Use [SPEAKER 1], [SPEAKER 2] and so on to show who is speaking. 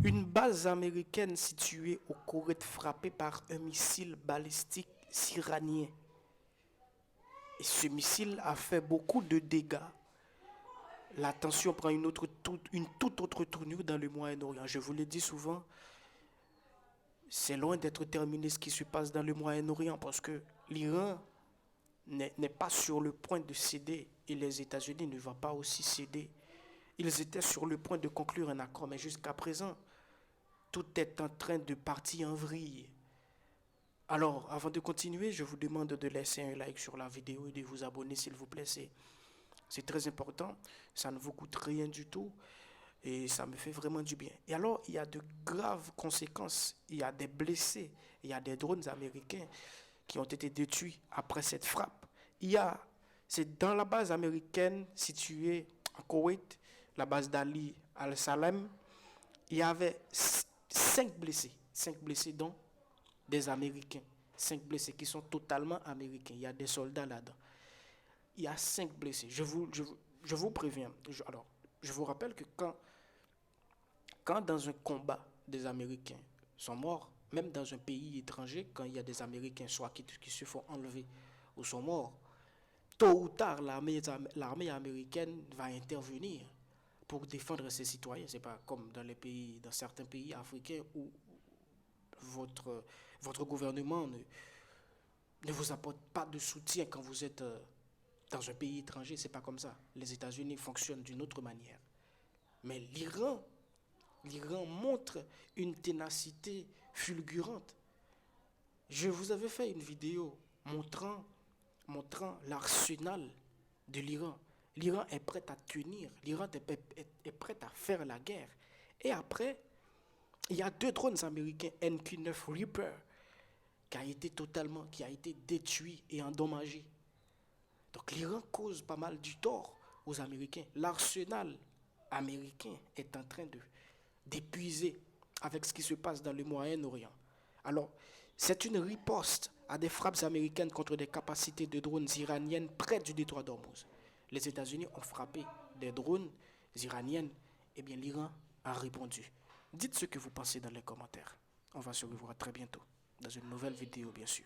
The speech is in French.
[SPEAKER 1] Une base américaine située au Koweït frappée par un missile balistique iranien. Et ce missile a fait beaucoup de dégâts. La tension prend une toute autre tournure dans le Moyen-Orient. Je vous le dis souvent, c'est loin d'être terminé ce qui se passe dans le Moyen-Orient parce que l'Iran n'est pas sur le point de céder et les États-Unis ne vont pas aussi céder. Ils étaient sur le point de conclure un accord, mais jusqu'à présent, tout est en train de partir en vrille. Alors, avant de continuer, je vous demande de laisser un like sur la vidéo et de vous abonner s'il vous plaît. C'est très important, ça ne vous coûte rien du tout et ça me fait vraiment du bien. Et alors, il y a de graves conséquences, il y a des blessés, il y a des drones américains qui ont été détruits après cette frappe. C'est dans la base américaine située en Koweït, la base d'Ali Al-Salem, il y avait 5 blessés dont des Américains, 5 blessés qui sont totalement américains. Il y a des soldats là-dedans. Il y a 5 blessés. Je vous préviens. Je vous rappelle que quand dans un combat, des Américains sont morts, même dans un pays étranger, quand il y a des Américains soit qui se font enlever ou sont morts, tôt ou tard, l'armée américaine va intervenir pour défendre ses citoyens. Ce n'est pas comme dans certains pays africains où votre gouvernement ne vous apporte pas de soutien quand vous êtes dans un pays étranger. C'est pas comme ça. Les États-Unis fonctionnent d'une autre manière. Mais l'Iran montre une ténacité fulgurante. Je vous avais fait une vidéo montrant l'arsenal de l'Iran. L'Iran est prêt à tenir. L'Iran est prêt à faire la guerre. Et après, il y a 2 drones américains MQ-9 Reaper qui a été détruit et endommagé. Donc l'Iran cause pas mal du tort aux Américains. L'arsenal américain est en train d'épuiser avec ce qui se passe dans le Moyen-Orient. Alors, c'est une riposte à des frappes américaines contre des capacités de drones iraniennes près du détroit d'Ormuz. Les États-Unis ont frappé des drones iraniennes. Eh bien, l'Iran a répondu. Dites ce que vous pensez dans les commentaires. On va se revoir très bientôt dans une nouvelle vidéo, bien sûr.